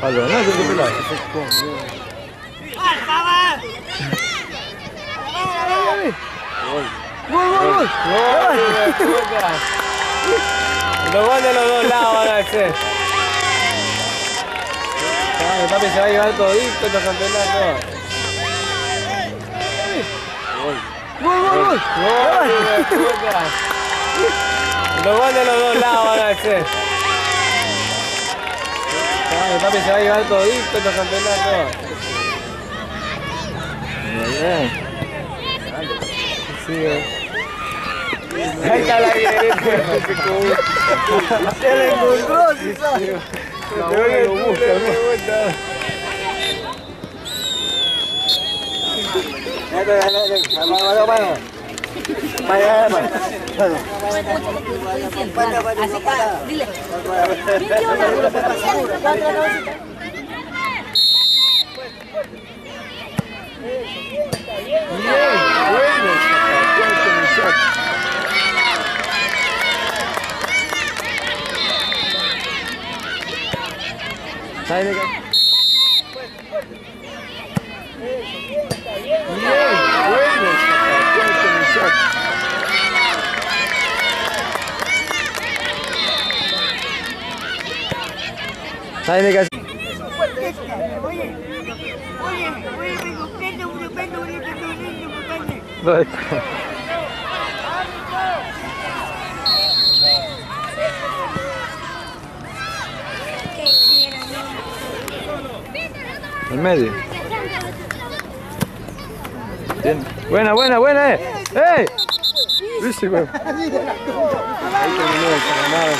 Allora, no, devo pelare. Gol. Los goles de los dos lados van a ser. Papi se va a llevar todito estos campeonatos. Gol. Los goles de los dos lados van a ser. Papi se va a llevar todito estos campeonatos. Sí, ahí está la guerrera. Se la encontró, sí, sabes. Te voy a buscar. Dile. En medio. Bien. Buena. ¡Eh! ¿Viste, güey? Ahí terminó el carnaval.